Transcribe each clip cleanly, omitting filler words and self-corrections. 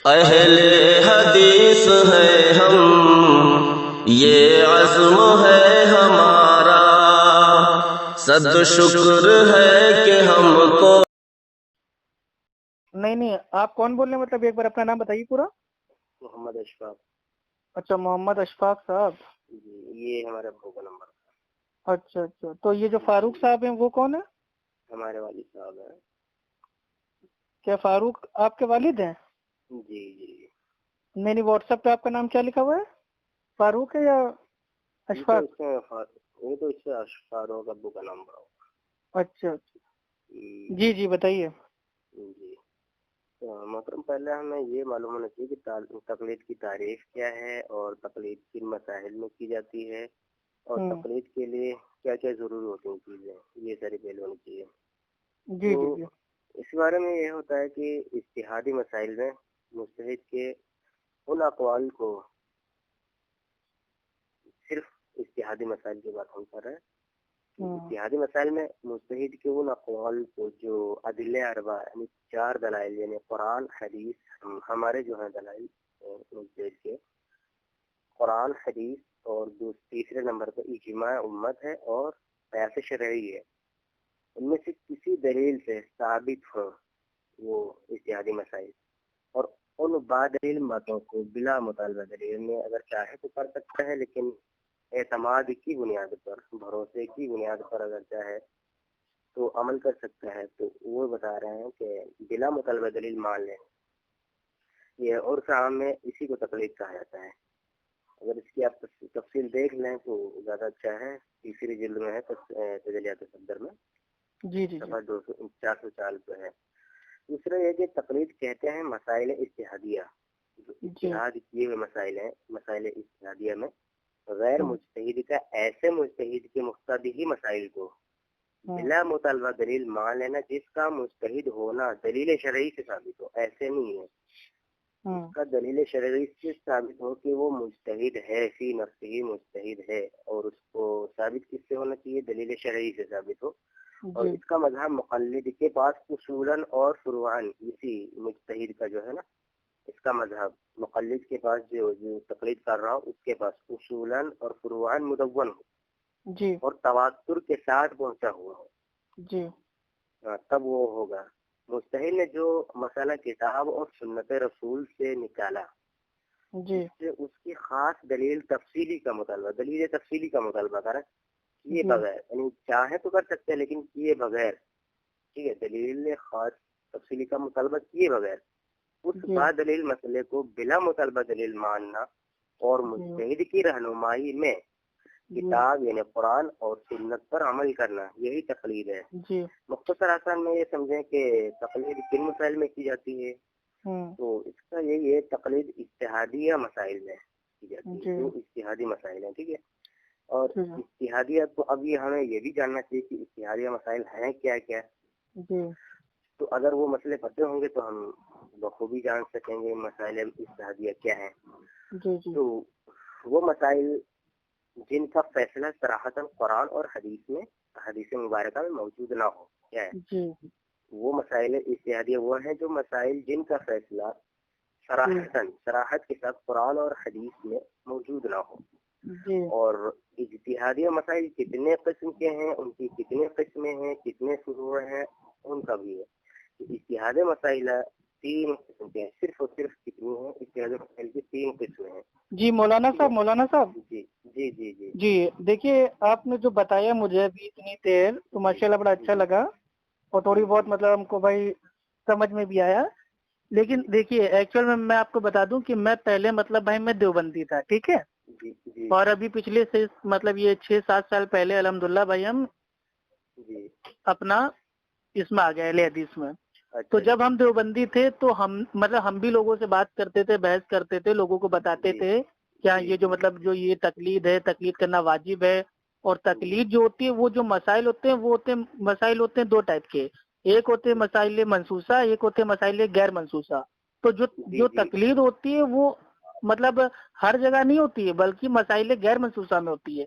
اہل حدیث ہے ہم، یہ عزم ہے ہمارا، صد شکر ہے کہ ہم کو۔ نہیں آپ کون بول رہے ہیں؟ مطلب ایک بار اپنا نام بتائیے پورا۔ محمد اشفاق۔ اچھا محمد اشفاق صاحب جی، یہ ہمارے ابو کا نمبر تھا۔ اچھا تو یہ جو فاروق صاحب ہیں وہ کون ہے؟ ہمارے والد صاحب ہیں۔ کیا فاروق آپ کے والد ہیں؟ جی جی۔ نہیں واٹس ایپ پہ آپ کا نام کیا لکھا ہوا ہے؟ فاروق ہے یا اشفاق؟ وہ تو اس سے فاروق ابو کا نمبر ہوگا۔ اچھا جی بتائیے۔ جی محترم، پہلے ہمیں یہ معلوم ہونا چاہیے کہ تقلید کی تعریف کیا ہے، اور تقلید کن مسائل میں کی جاتی ہے، اور تقلید کے لیے کیا کیا ضروری ہوتی ہیں چیزیں، یہ ساری پہلے ہونی چاہیے۔ جی اس بارے میں یہ ہوتا ہے کہ اجتہادی مسائل میں مجتہد کے ان اقوال کو، صرف اجتہادی مسائل کی بات ہم کر رہے ہیں، اجتہادی مسائل میں مجتہد کے ان اقوال کو جو ادلہ اربع یعنی 4 دلائل، یعنی قرآن حدیث، ہمارے جو ہیں دلائل مجتہد کے قرآن حدیث، اور تیسرے نمبر پہ اجماع امت ہے اور قیاس شرعی ہے، ان میں سے کسی دلیل سے ثابت ہو وہ اجتہادی مسائل، اور ان بادلیل متوں کو بلا مطالبہ دلیل میں اگر چاہے تو کر سکتا ہے، لیکن اعتماد کی بنیاد پر، بھروسے کی بنیاد پر اگر چاہے تو عمل کر سکتا ہے، تو وہ بتا رہے ہیں کہ بلا مطالبہ دلیل مان لیں۔ یہ اور عام میں اسی کو تقلید کہا جاتا ہے۔ اگر اس کی آپ تفصیل دیکھ لیں تو زیادہ اچھا ہے، تیسری جلد میں ہے تجلیات صدر میں، جی صفحہ 404 پہ ہے۔ دوسرا یہ کہ تقلید کہتے ہیں مسائل اجتہادیہ، جو اجتہاد کیے ہوئے مسائل ہیں، مسائل اجتہادیہ میں غیر مجتہد کا ایسے مجتہد کے مقتضی مسائل کو بلا مطالبہ دلیل مان لینا، جس کا مجتہد ہونا دلیل شرعی سے ثابت ہو۔ ایسے نہیں ہے، اس کا دلیل شرعی سے ثابت ہو کہ وہ مجتہد ہے، فی نفسہ مجتہد ہے، اور اس کو ثابت کس سے ہونا چاہیے؟ دلیل شرعی سے ثابت ہو، اور اس کا مذہب مقلد کے پاس اصولاً اور فروعاً، اسی مجتہد کا جو ہے نا، اس کا مذہب مقلد کے پاس جو تقلید کر رہا ہو اس کے پاس اصولاً اور فروعاً مدون ہو جی، اور تواتر کے ساتھ پہنچا ہوا ہو، جی تب وہ ہوگا۔ مجتہد نے جو مسئلہ کتاب اور سنت رسول سے نکالا، جی، اس کی خاص دلیل تفصیلی کا مطالبہ، دلیل تفصیلی کا مطالبہ کریں، کیے بغیر، یعنی چاہے تو کر سکتے ہیں لیکن کیے بغیر، ٹھیک ہے، دلیل خاص تفصیلی کا مطالبہ کیے بغیر اس بعد دلیل مسئلے کو بلا مطالبہ دلیل ماننا، اور مجتہد کی رہنمائی میں کتاب یعنی قرآن اور سنت پر عمل کرنا، یہی تقلید ہے۔ مختصر آسان میں یہ سمجھیں کہ تقلید کن مسائل میں کی جاتی ہے، تو اس کا یہی ہے، تقلید اجتہادیہ مسائل میں کی جاتی ہے، جو اجتہادی مسائل ہیں، ٹھیک ہے۔ اور اجتہادیہ تو اب یہ ہمیں یہ بھی جاننا چاہیے کہ اجتہادیہ مسائل ہیں کیا کیا، تو اگر وہ مسئلے پتہ ہوں گے تو ہم بخوبی جان سکیں گے مسائل اجتہادیہ کیا ہیں۔ تو وہ مسائل جن کا فیصلہ صراحتاً قرآن اور حدیث مبارکہ میں موجود نہ ہو، کیا ہے وہ مسائل اجتہادیہ؟ وہ ہیں جو مسائل جن کا فیصلہ صراحت کے ساتھ قرآن اور حدیث میں موجود نہ ہو۔ اور اجتہادیہ مسائل کتنے قسم کے ہیں، ان کی کتنے قسمیں ہیں، کتنے فروع ہیں، ان کا بھی ہے۔ اجتہادی مسائل 3 قسم کے ہیں، صرف اور صرف کتنی ہیں؟ اجتہادی مسائل کی 3 قسمیں ہیں۔ جی مولانا صاحب جی دیکھیے، آپ نے جو بتایا مجھے ابھی اتنی دیر، تو ماشاءاللہ بڑا اچھا لگا، اور تھوڑی بہت مطلب ہم کو بھائی سمجھ میں بھی آیا۔ لیکن دیکھیے ایکچوئل میں آپ کو بتا دوں کہ میں پہلے مطلب بھائی میں دیوبندی تھا، ٹھیک ہے، اور ابھی پچھلے سے مطلب یہ 6-7 سال پہلے الحمدللہ بھائی ہم اپنا اس میں آ گئے اہل حدیث میں۔ تو جب ہم دیوبندی تھے تو ہم بھی لوگوں سے بات کرتے تھے، بحث کرتے تھے، لوگوں کو بتاتے تھے کیا یہ جو مطلب جو یہ تقلید ہے، تقلید کرنا واجب ہے، اور تقلید جو ہوتی ہے وہ جو مسائل ہوتے ہیں وہ مسائل ہوتے ہیں 2 ٹائپ کے، ایک ہوتے ہیں مسائل منسوسہ، ایک ہوتے ہیں مسائل غیر منسوسہ۔ تو جو تقلید ہوتی ہے وہ مطلب ہر جگہ نہیں ہوتی ہے، بلکہ مسائل غیر منسوسہ میں ہوتی ہے،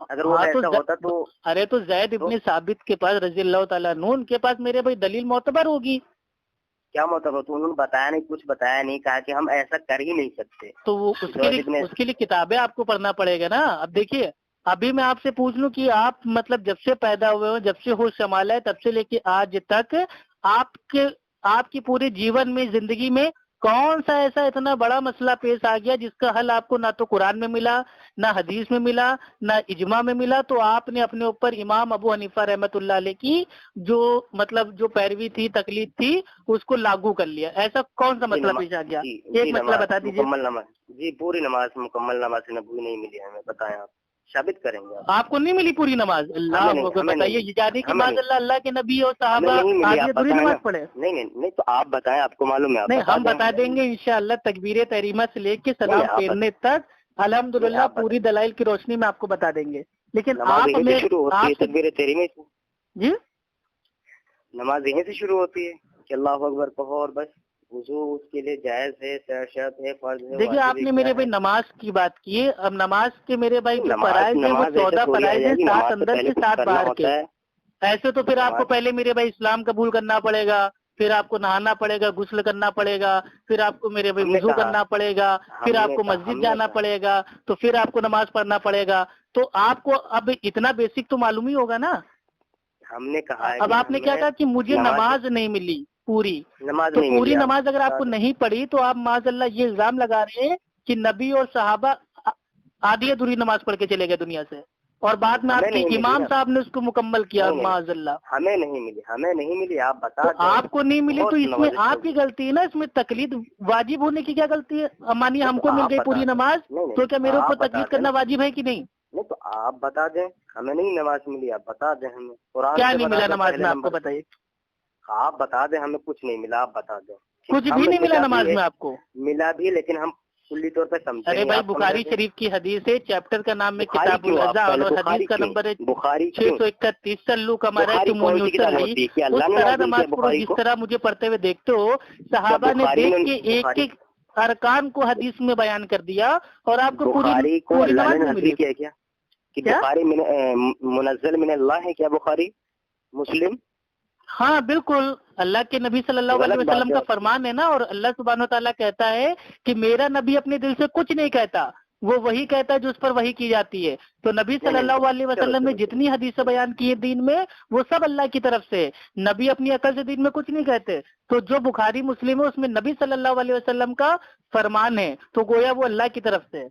اگر وہ ایسا ہوتا تو ارے تو زید ابن ثابت کے پاس رضی اللہ تعالیٰ عنہ، ان کے پاس میرے بھائی دلیل معتبر ہوگی. کیا مطلب تو انہوں نے بتایا نہیں، کچھ بتایا نہیں، کہا کہ ہم ایسا کر ہی نہیں سکتے. تو وہ اس کے لیے کتابیں آپ کو پڑھنا پڑے گا نا. اب دیکھیے ابھی میں آپ سے پوچھ لوں کہ آپ مطلب جب سے پیدا ہوئے ہو، جب سے ہوش سنبھالا ہے، تب سے لے کے آج تک آپ کی پورے جیون میں، زندگی میں کون سا ایسا اتنا بڑا مسئلہ پیش آ گیا جس کا حل آپ کو نہ تو قرآن میں ملا، نہ حدیث میں ملا، نہ اجماع میں ملا، تو آپ نے اپنے اوپر امام ابو حنیفہ رحمۃ اللہ علیہ کی جو پیروی تھی، تقلید تھی، اس کو لاگو کر لیا؟ ایسا کون سا مسئلہ پیش آ گیا؟ ایک مسئلہ بتا دیجیے. مکمل نماز، جی پوری نماز، مکمل نماز نبوی نہیں ملی ہمیں، بتائیں آپ ثابت کریں گے. آپ کو نہیں ملی پوری نماز؟ اللہ کو بتائیے، یعنی کہ بعد اللہ کے نبی اور صحابہ آدھی ادھوری نماز پڑھے؟ نہیں تو آپ بتائیں، آپ کو معلوم ہے. نہیں، ہم بتا دیں گے انشاءاللہ. تکبیر تحریمہ سے لے کے سلام پھیرنے تک الحمدللہ پوری دلائل کی روشنی میں آپ کو بتا دیں گے. لیکن آپ تکبیر تحریمہ جی نماز یہیں سے شروع ہوتی ہے کہ اللہ اکبر کہو اور بس وضو اس کے لیے جائز ہے، شرط ہے، فرض ہے. دیکھیے آپ نے میرے بھائی نماز کی بات کی ہے. اب نماز کے میرے بھائی جو فرائض ہیں وہ 14 فرائض ہیں، 7 اندر کے 7 باہر کے. ایسے تو پھر آپ کو پہلے میرے بھائی اسلام قبول کرنا پڑے گا، پھر آپ کو نہانا پڑے گا، غسل کرنا پڑے گا، پھر آپ کو میرے بھائی وضو کرنا پڑے گا، پھر آپ کو مسجد جانا پڑے گا، تو پھر آپ کو نماز پڑھنا پڑے گا. تو آپ کو اب اتنا بیسک تو معلوم ہی ہوگا نا. ہم نے کہا اب آپ نے کیا کہا کہ مجھے نماز نہیں ملی پوری، تو پوری نماز اگر آپ کو نہیں پڑھی تو آپ معاذ اللہ یہ الزام لگا رہے ہیں کہ نبی اور صحابہ آدھی ادھوری نماز پڑھ کے چلے گئے دنیا سے، اور بعد میں آپ کے امام صاحب نے اس کو مکمل کیا. معاذ اللہ ہمیں نہیں ملی. آپ بتا دیں. آپ کو نہیں ملی تو اس میں آپ کی غلطی ہے نا. اس میں تقلید واجب ہونے کی کیا غلطی ہے؟ مانیے ہم کو مل گئی پوری نماز، تو کیا میرے اوپر تقلید کرنا واجب ہے کہ نہیں؟ نہیں تو آپ بتا دیں. ہمیں نہیں نماز ملی، آپ بتا دیں ہمیں. کیا نہیں ملا نماز میں؟ آپ کو بتائیے. آپ بتا دیں ہمیں کچھ نہیں ملا، آپ بتا دیں. کچھ بھی نہیں ملا نماز میں آپ کو؟ ملا بھی، لیکن ہم کلی طور پہ سمجھیں. ارے بھائی بخاری شریف کی حدیث ہے، چیپٹر کا نام ہے کتاب الاذان اور حدیث کا نمبر ہے 631. سلو کا ہمارا ہے تم اس طرح نماز پڑھو جس طرح مجھے پڑھتے ہوئے دیکھتے ہو. صحابہ نے دیکھ کے ایک ایک ارکان کو حدیث میں بیان کر دیا، اور آپ کو پوری نماز نہیں ملی. کیا بخاری منزل من اللہ ہے کیا؟ بخاری مسلم؟ ہاں بالکل، اللہ کے نبی صلی اللہ علیہ وسلم کا فرمان ہے نا. اور اللہ سبحانہ و تعالیٰ کہتا ہے کہ میرا نبی اپنے دل سے کچھ نہیں کہتا، وہ وہی کہتا ہے جو اس پر وحی کی جاتی ہے. تو نبی صلی اللہ علیہ وسلم نے جتنی حدیثیں بیان کی ہے دین میں، وہ سب اللہ کی طرف سے. نبی اپنی عقل سے دین میں کچھ نہیں کہتے. تو جو بخاری مسلم ہے اس میں نبی صلی اللہ علیہ وسلم کا فرمان ہے، تو گویا وہ اللہ کی طرف سے.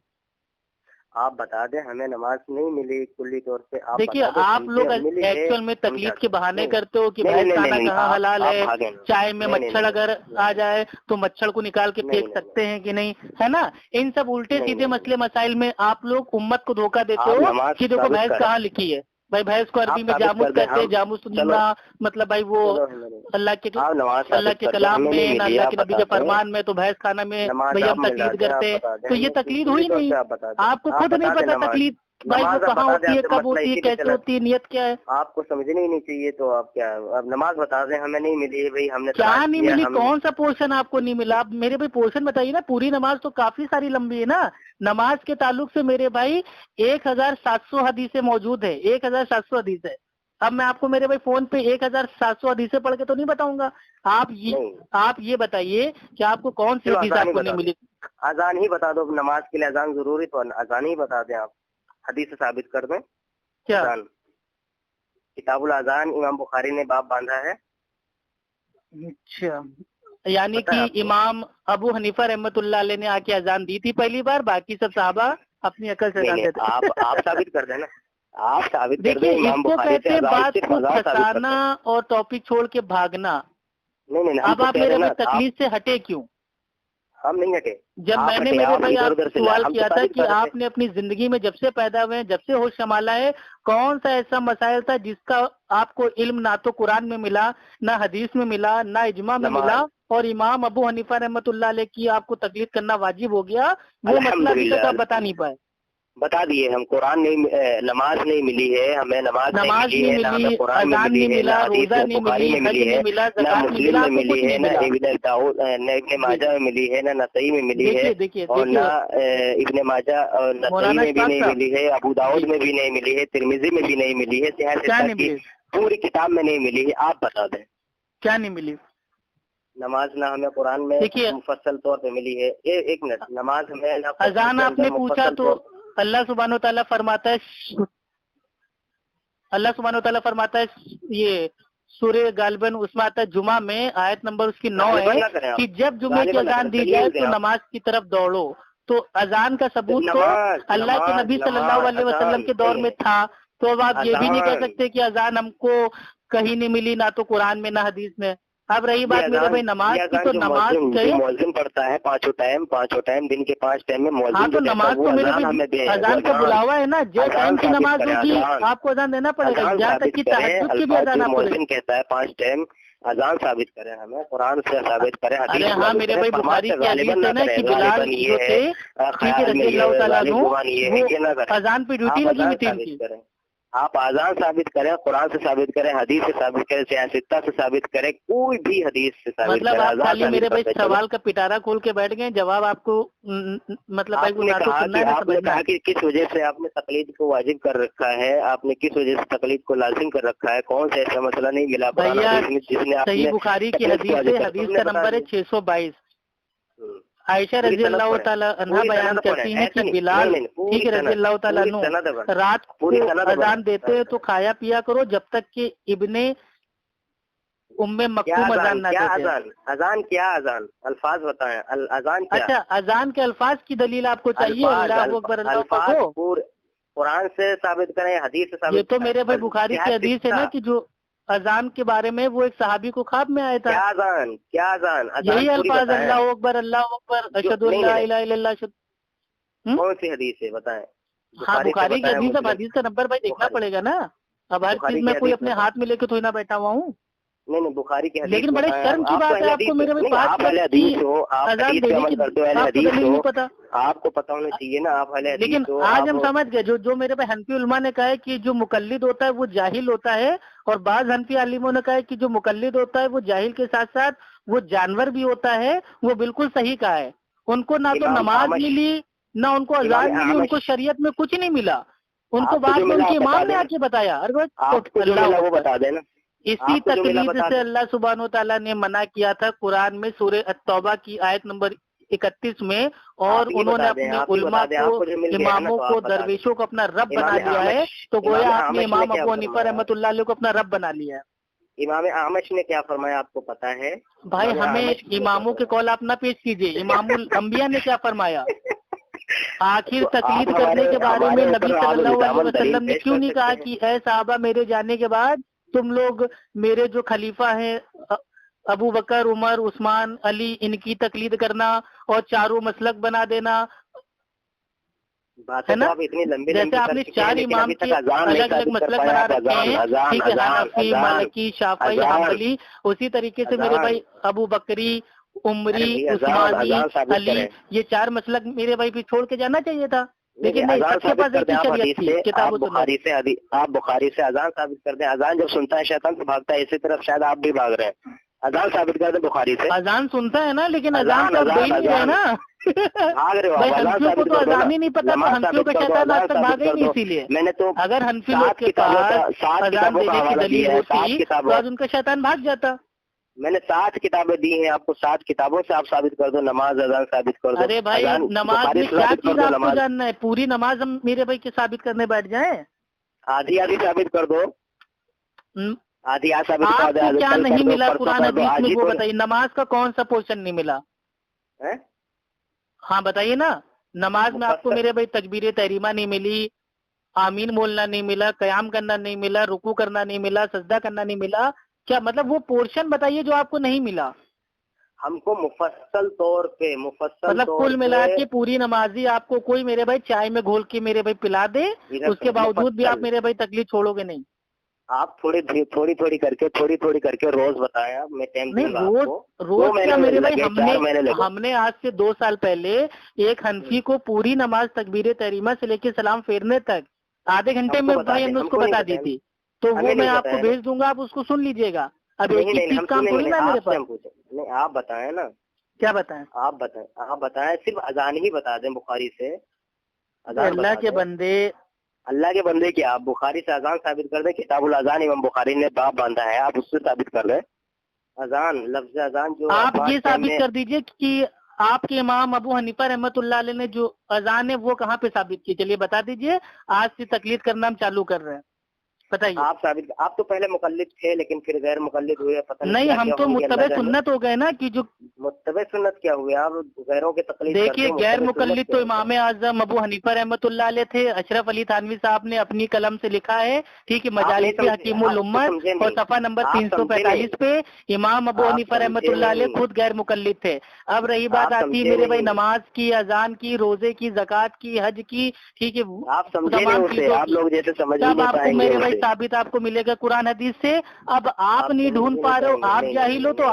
آپ بتا دیں ہمیں نماز نہیں ملی کلی طور پہ. دیکھیے آپ لوگ ایکچوئل میں تقلید کے بہانے کرتے ہو کہ بھینس کھانا کہاں حلال ہے، چائے میں مچھر اگر آ جائے تو مچھر کو نکال کے پھینک سکتے ہیں کہ نہیں، ہے نا. ان سب الٹے سیدھے مسئلے مسائل میں آپ لوگ امت کو دھوکہ دیتے ہو کہ دیکھو بھینس کہاں لکھی ہے. بھائی بھینس کو عربی میں جاموس کہتے ہیں. جاموس سننا مطلب بھائی وہ اللہ کے کلام میں، اللہ کے نبی کے فرمان میں، تو بھینس کھانا میں بھائی ہم تقلید کرتے ہیں. تو یہ تقلید ہوئی نہیں. آپ کو خود نہیں پتا تقلید بھائی وہ کہاں ہوتی ہے، کب ہوتی ہے، کیسے ہوتی ہے، نیت کیا ہے. آپ کو سمجھنی ہی نہیں چاہیے. تو آپ کیا اب نماز بتا دیں ہمیں نہیں ملی بھائی. ہم نے کیا نہیں ملی؟ کون سا پورشن آپ کو نہیں ملا؟ میرے بھائی پورشن بتائیے نا. پوری نماز تو کافی ساری لمبی ہے نا. نماز کے تعلق سے میرے بھائی 1700 حدیثیں موجود ہے. 1700 حدیث ہے. اب میں آپ کو میرے بھائی فون پہ 1700 حدیثیں پڑھ کے تو نہیں بتاؤں گا. آپ یہ بتائیے کہ آپ کو کون سی حدیث آپ کو نہیں ملی؟ اذان ہی بتا دو. نماز کے لیے اذان ضروری، تو اذان ہی بتا دیں. آپ حدیث سے ثابت کر دیں. کیا کتاب الاذان امام بخاری نے باب باندھا ہے. اچھا، یعنی کہ امام ابو حنیفہ رحمۃ اللہ علیہ نے آ کے اذان دی تھی پہلی بار، باقی سب صحابہ اپنی عقل سے جانتے تھے. آپ ثابت کر دیں نا. آپ ثابت کر دیکھیے دیں. اس کو کہتے ہیں بات کو پھنسانا اور ٹاپک چھوڑ کے بھاگنا. نہیں اب آپ میرے بھائی تکلیف سے ہٹے کیوں؟ ہم نہیں ہٹے. جب میں نے میرے بھائی آپ سے سوال کیا تھا کہ آپ نے اپنی زندگی میں جب سے پیدا ہوئے ہیں، جب سے ہوش سنبھالا ہے، کون سا ایسا مسائل تھا جس کا آپ کو علم نہ تو قرآن میں ملا، نہ حدیث میں ملا، نہ اجماع میں ملا، اور امام ابو حنیفہ رحمۃ اللہ علیہ کی آپ کو تقلید کرنا واجب ہو گیا، وہ مسئلہ ابھی تک آپ بتا نہیں پائے؟ بتا دیے ہم قرآن نہیں نماز نہیں ملی ہے ہمیں، نماز نہیں ملی ہے، نہ ہمیں قرآن میں ملی ہے، نہ حدیث میں بخاری میں ملی ہے، نہ مسلم میں ملی ہے، نہ ابن داؤد نہ ابن ماجہ میں ملی ہے، نہ نسائی میں ملی ہے، اور نہ ابن ماجہ اور نسائی میں بھی نہیں ملی ہے، ابو داؤد میں بھی نہیں ملی ہے، ترمذی میں بھی نہیں ملی ہے، صحیح ستہ کی پوری کتاب میں نہیں ملی ہے۔ آپ بتا دیں کیا نہیں ملی؟ نماز نہ ہمیں قرآن میں مفصل طور پہ ملی ہے۔ ایک منٹ، نماز ہمیں نہ اذان آپ نے پوچھا تو اللہ سبحانہ وتعالیٰ فرماتا ہے یہ سورہ غالباً اس میں آتا ہے جمعہ میں آیت نمبر اس کی 9 ہے کہ جب جمعے کی اذان دی جائے تو نماز کی طرف دوڑو۔ تو اذان کا ثبوت تو اللہ کے نبی صلی اللہ علیہ وسلم کے دور میں تھا، تو اب آپ یہ بھی نہیں کہہ سکتے کہ اذان ہم کو کہیں نہیں ملی، نہ تو قرآن میں نہ حدیث میں۔ اب رہی بات میرے بھائی نماز کی، تو نماز مؤذن پڑھتا ہے پانچوں ٹائم دن کے 5 ٹائم میں مؤذن۔ ہاں تو نماز تو میرے بھائی اذان کا بلاوا ہے نا، جو ٹائم کی نماز ہوگی آپ کو اذان دینا پڑے گا، جہاں تک کہ تہجد کی بھی اذان آپ کو مؤذن کہتا ہے 5 ٹائم اذان ثابت کریں، ہمیں قرآن سے ثابت کریں، حدیث۔ ہاں میرے بھائی بخاری کی حدیث ہے نا کہ بلال جو تھے رضی اللہ تعالیٰ عنہ وہ اذان پہ ڈیوٹی لگی ہوئی تھی ان کی۔ آپ اذان ثابت کریں، قرآن سے ثابت کریں، حدیث سے ثابت کریں، صحیح ستہ سے ثابت کریں، کوئی بھی حدیث سے ثابت مطلب کریں۔ آپ خالی میرے بھائی سوال کا پٹارا کھول کے بیٹھ گئے، جواب آپ کو مطلب آپ نے کہا کہ کس وجہ سے آپ نے تقلید کو واجب کر رکھا ہے، آپ نے کس وجہ سے تقلید کو لازم کر رکھا ہے، کون سا ایسا مسئلہ نہیں ملا بھیا؟ صحیح بخاری کی حدیث ہے، حدیث کا نمبر ہے 622۔ عائشہ رضی اللہ تعالیٰ عنہ بیان کرتی ہیں کہ بلال ٹھیک ہے رضی اللہ تعالیٰ عنہ رات کو اذان دیتے تو کھایا پیا کرو جب تک کہ ابن ام مکتوم اذان نہ دیتے۔ اذان کیا؟ اذان الفاظ بتائیں، اذان کیا؟ اچھا اذان کے الفاظ کی دلیل آپ کو چاہیے؟ اللہ اکبر اللہ اکبر قرآن سے ثابت کریں، حدیث سے ثابت۔ یہ تو میرے بھائی بخاری کی حدیث ہے نا کہ جو اذان کے بارے میں وہ ایک صحابی کو خواب میں آیا تھا۔ کیا اذان؟ یہی الفاظ اللہ اکبر اللہ اکبر اشہد ان لا الہ الا اللہ۔ کون سی حدیث ہے بتائیں؟ ہاں بخاری کی حدیث ہے، حدیث کا نمبر بھائی دیکھنا پڑے گا نا، اب ہر چیز میں کوئی اپنے ہاتھ میں لے کے تھوڑی نہ بیٹھا ہوا ہوں۔ نہیں بخاری کی حدیث، لیکن بڑے شرم کی بات ہے آپ کو میرے بھائی آپ اہل حدیث ہو، آپ حدیث پہ عمل کرتے ہو، اہل حدیث ہو، آپ کو پتہ ہونا چاہیے نا آپ اہل حدیث ہو۔ لیکن آج ہم سمجھ گئے جو میرے بھائی حنفی علماء نے کہا ہے کہ جو مقلد ہوتا ہے وہ جاہل ہوتا ہے، اور بعض حنفی عالموں نے کہا ہے کہ جو مقلد ہوتا ہے وہ جاہل کے ساتھ ساتھ وہ جانور بھی ہوتا ہے، وہ بالکل صحیح کہا ہے۔ ان کو نہ تو نماز ملی، نہ ان کو اذان ملی، ان کو شریعت میں کچھ نہیں ملا، ان کو بعد میں ان کے امام نے آ کے بتایا۔ وہ بتا دینا۔ اسی تقلید سے اللہ سبحانہ وتعالیٰ نے منع کیا تھا قرآن میں سورہ التوبہ کی آیت نمبر 31 میں، اور انہوں نے اپنے علماء کو، اماموں کو، درویشوں کو اپنا رب بنا لیا ہے، تو گویا آپ نے امام ابو حنیفہ رحمۃ اللہ علیہ کو اپنا رب بنا لیا ہے۔ امام اعمش نے کیا فرمایا آپ کو پتا ہے؟ بھائی ہمیں اماموں کے قول آپ نہ پیش کیجیے، امام الانبیاء نے کیا فرمایا؟ آخر تقلید کرنے کے بارے میں نبی صلی اللہ علیہ وسلم نے کیوں نہیں کہا کہ اے صحابہ میرے جانے کے بعد تم لوگ میرے جو خلیفہ ہیں ابو بکر، عمر، عثمان، علی، ان کی تقلید کرنا اور چاروں مسلک بنا دینا ہے نا؟ جیسے آپ نے 4 امام کے الگ الگ مسلک بنا رکھے ہیں، ٹھیک ہے، حنفی، مالکی، شافعی، حنبلی، اسی طریقے سے میرے بھائی ابو بکری، عمری، عثمانی، علی، یہ 4 مسلک میرے بھائی بھی چھوڑ کے جانا چاہیے تھا، لیکن نہیں، سب کے پاس ایک ہی شریعت تھی، کتاب و سنت۔ آپ بخاری سے اذان ثابت کر دیں، اذان جب سنتا ہے شیطان تو بھاگتا ہے، اسی طرف شاید آپ بھی بھاگ رہے ہیں، اذان ثابت کر دیں بخاری سے۔ اذان سنتا ہے نا، لیکن اذان تو دے ہی نہیں رہے نا، بھاگ رہے ہو بھائی ہنفیوں کو تو اذان ہی نہیں پتا، تو ہنفیوں کا شیطان آج تک بھاگا ہی نہیں۔ اسی لیے میں نے تو اگر ہنفی لوگ کے پاس اذان دینے کی دلیل ہوتی تو آج ان کا شیطان بھاگ جاتا۔ میں نے 7 کتابیں دی ہیں آپ کو، 7 کتابوں سے آپ ثابت کر دو، نماز اذان ثابت کر دو۔ ارے بھائی نماز میں کیا چیز آپ کو جاننا ہے؟ پوری نماز ہم میرے بھائی کے ثابت کرنے بیٹھ جائیں؟ آدھی ثابت کر دو، آدھی ثابت آپ کر دو۔ کو کیا نہیں ملا قرآن حدیث میں وہ بتائیے، نماز کا کون سا پورشن نہیں ملا؟ ہاں بتائیے نا، نماز میں آپ کو میرے بھائی تکبیر تحریمہ نہیں ملی، آمین بولنا نہیں ملا، قیام کرنا نہیں ملا، رکوع کرنا نہیں ملا، سجدہ کرنا نہیں ملا، کیا مطلب وہ پورشن بتائیے جو آپ کو نہیں ملا۔ ہم کو مفصل طور پہ مطلب کل ملا کے پوری نمازی آپ کو کوئی میرے بھائی چائے میں گھول کے میرے بھائی پلا دے، اس کے باوجود بھی آپ میرے بھائی تکلیف چھوڑو گے نہیں؟ آپ تھوڑی کر کے روز بتائیں. آپ میں ٹائم نہیں روز کیا میرے بھائی، ہم نے آج سے 2 سال پہلے ایک حنفی کو پوری نماز تکبیر تحریمہ سے لے کے سلام پھیرنے تک آدھے گھنٹے میں بھائی ہم نے اس کو بتا دی تھی، تو وہ میں آپ کو بھیج دوں گا، آپ اس کو سن لیجیے گا. اب ایک ہی چیز کام تھوڑی نا میرے پاس. نہیں آپ بتائیں نا. کیا بتائیں؟ آپ بتائیں صرف اذان ہی بتا دیں بخاری سے. اللہ کے بندے کیا آپ بخاری سے اذان ثابت کر دیں. کتاب الاذان امام بخاری نے باب باندھا ہے، آپ اس سے ثابت کر دیں. اذان لفظ اذان جو آپ یہ ثابت کر دیجئے کہ آپ کے امام ابو حنیفہ رحمۃ اللہ علیہ نے جو اذان ہے وہ کہاں پہ ثابت کی. چلیے بتا دیجئے، آج سے تقلید کرنا ہم چالو کر رہے ہیں، بتائیے. آپ تو پہلے مقلد تھے لیکن پھر غیر مقلد ہوئے. پتہ نہیں، ہم تو متبع سنت ہو گئے نا. کہ جو متبع سنت کیا ہوئے؟ آپ غیروں کے تقلید. دیکھیے غیر مقلد تو امام اعظم ابو حنیفہ رحمۃ اللہ علیہ تھے. اشرف علی تھانوی صاحب نے اپنی قلم سے لکھا ہے، ٹھیک ہے، مجالس حکیم الامت اور صفحہ نمبر 345 پہ امام ابو حنیفہ رحمۃ اللہ علیہ خود غیر مقلد تھے. اب رہی بات آتی میرے بھائی نماز کی، اذان کی، روزے کی، زکوٰۃ کی، حج کی، ٹھیک ہے، آپ لوگ جیسے سمجھ سب آپ کو میرے بھائی ثابت آپ کو ملے گا قرآن حدیث سے. اب آپ نہیں ڈھونڈ پا رہے ہو، آپ جاہل ہو، تو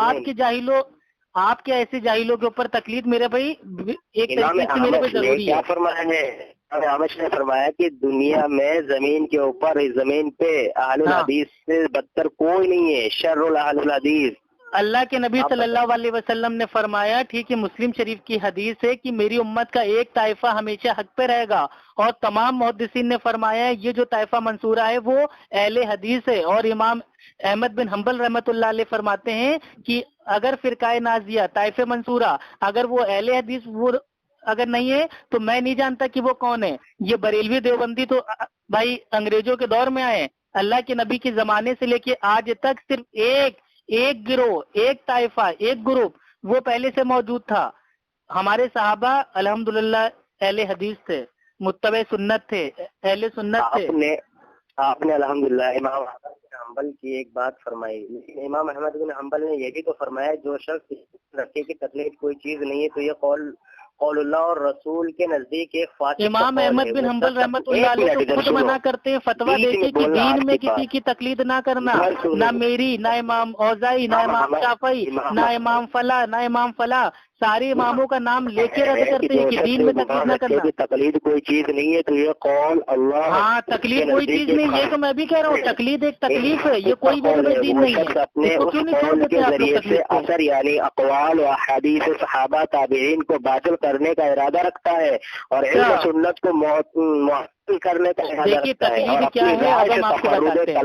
آپ کے ایسے جاہلوں کے اوپر تقلید میرے بھائی ایک طریقے سے میرے بھائی ضروری ہے. کیا فرمایا ہے؟ احمد نے فرمایا کہ دنیا میں زمین کے اوپر، اس زمین پہ اہل الحدیث سے بدتر کوئی نہیں ہے. شر اہل الحدیث. اللہ کے نبی صلی اللہ علیہ وسلم نے فرمایا، ٹھیک ہے، مسلم شریف کی حدیث ہے کہ میری امت کا ایک طائفہ ہمیشہ حق پہ رہے گا. اور تمام محدثین نے فرمایا یہ جو طائفہ منصورہ ہے وہ اہل حدیث ہے. اور امام احمد بن حنبل رحمۃ اللہ علیہ فرماتے ہیں کہ اگر فرقہ نازیہ طائفہ منصورہ اگر وہ اہل حدیث وہ اگر نہیں ہے تو میں نہیں جانتا کہ وہ کون ہے. یہ بریلوی دیوبندی تو بھائی انگریزوں کے دور میں آئے ہیں. اللہ کے نبی کے زمانے سے لے کے آج تک صرف ایک گروہ، ایک طائفہ، ایک گروپ وہ پہلے سے موجود تھا. ہمارے صحابہ الحمدللہ اہل حدیث تھے، متبع سنت تھے، اہل سنت تھے. آپ نے الحمدللہ امام احمد بن حنبل کی ایک بات فرمائی، لیکن امام احمد بن حنبل نے یہ بھی تو فرمایا جو شخص رکھے کی تقلید کوئی چیز نہیں ہے تو یہ قول اللہ اور رسول کے نزدیک ایک فاسق. امام احمد بن حنبل رحمۃ اللہ علیہ تو خود منع کرتے ہیں، فتویٰ دیتے کہ دین میں کسی کی تقلید نہ کرنا، نہ میری، نہ امام اوزاعی، نہ امام شافعی، نہ امام فلاں، نہ امام فلاں، سارے اماموں کا نام لے کے رد کرتے ہیں کہ دین میں تقلید نہ کرنا. تقلید کوئی چیز نہیں ہے تو یہ قول اللہ. ہاں تقلید کوئی چیز نہیں، یہ تو میں بھی کہہ رہا ہوں، تقلید ایک تکلیف ہے، یہ کوئی بھی دین نہیں ہے. اپنے قول کے ذریعے سے اثر یعنی اقوال و احادیث صحابہ تابعین کو باطل کرنے کا ارادہ رکھتا ہے اور علم سنت کو معطل کرنے کا ارادہ رکھتا ہے. تقلید کیا ہے اب ہم آپ کو بتاتے ہیں.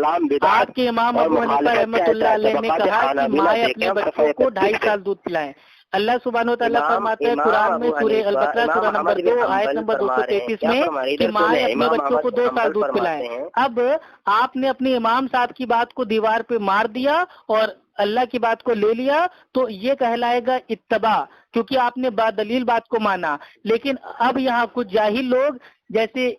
آپ کے امام ابو حنیفہ رحمۃ اللہ علیہ نے کہا کہ مائیں اپنے بچوں کو 2.5 سال دودھ پلائیں. اللہ سبحانہ و تعالیٰ فرماتے ہیں قرآن میں سورہ البقرہ سورہ نمبر 2 آیت نمبر 233 میں کہ مائیں اپنے بچوں کو 2 سال دودھ پلائیں. اب آپ نے اپنے امام صاحب کی بات کو دیوار پہ مار دیا اور اللہ کی بات کو لے لیا تو یہ کہلائے گا اتباع، کیونکہ آپ نے دلیل بات کو مانا. لیکن اب یہاں کچھ جاہل لوگ جیسے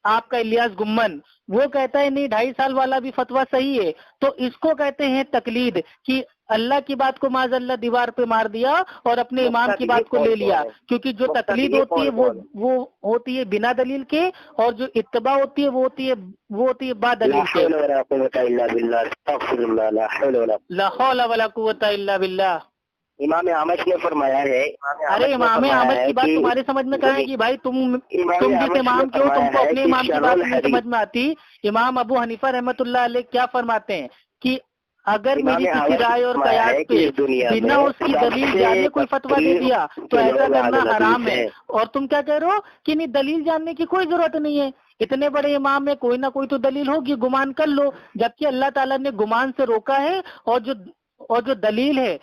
آپ کا الیاس گمن وہ کہتا ہے نہیں 2.5 سال والا بھی فتویٰ صحیح ہے، تو اس کو کہتے ہیں تقلید کہ اللہ کی بات کو معاذ اللہ دیوار پہ مار دیا اور اپنے امام کی بات کو لے لیا. کیونکہ جو تقلید ہوتی ہے وہ ہوتی ہے بنا دلیل کے، اور جو اتباع ہوتی ہے وہ ہوتی ہے با دلیل کے. لا حول ولا قوت الا باللہ. امام احمد نے فرمایا ہے. ارے امام احمد کی بات تمہارے سمجھ میں کہاں ہے کہ بھائی تم جس امام کے ہو تم کو اپنے امام کی بات نہیں سمجھ میں آتی. امام ابو حنیفہ رحمۃ اللہ علیہ کیا فرماتے ہیں کہ اگر میری کسی رائے اور قیاس پہ بنا اس کی دلیل جانے کوئی فتویٰ دے دیا تو ایسا کرنا حرام ہے. اور تم کیا کہہ رہے ہو کہ نہیں دلیل جاننے کی کوئی ضرورت نہیں ہے، اتنے بڑے امام میں کوئی نہ کوئی تو دلیل ہوگی، گمان کر لو. جبکہ اللہ تعالیٰ نے گمان سے روکا ہے. اور جو دلیل ہے،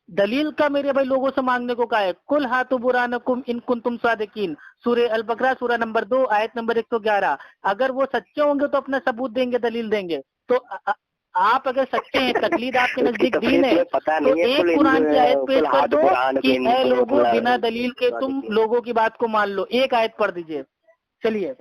دلیل کا میرے بھائی لوگوں سے مانگنے کو کہا ہے. کل ہاتھو برہانکم ان کنتم صادقین، سورہ البقرہ سورہ نمبر 2 آیت نمبر 111. اگر وہ سچے ہوں گے تو اپنا ثبوت دیں گے، دلیل دیں گے. تو آپ اگر سچے ہیں، تقلید آپ کے نزدیک دین ہے، تو ایک قرآن کی آیت پیش کر دو کہ اے لوگوں بنا دلیل کے تم لوگوں کی بات کو مان لو. ایک آیت پڑھ دیجئے. چلیے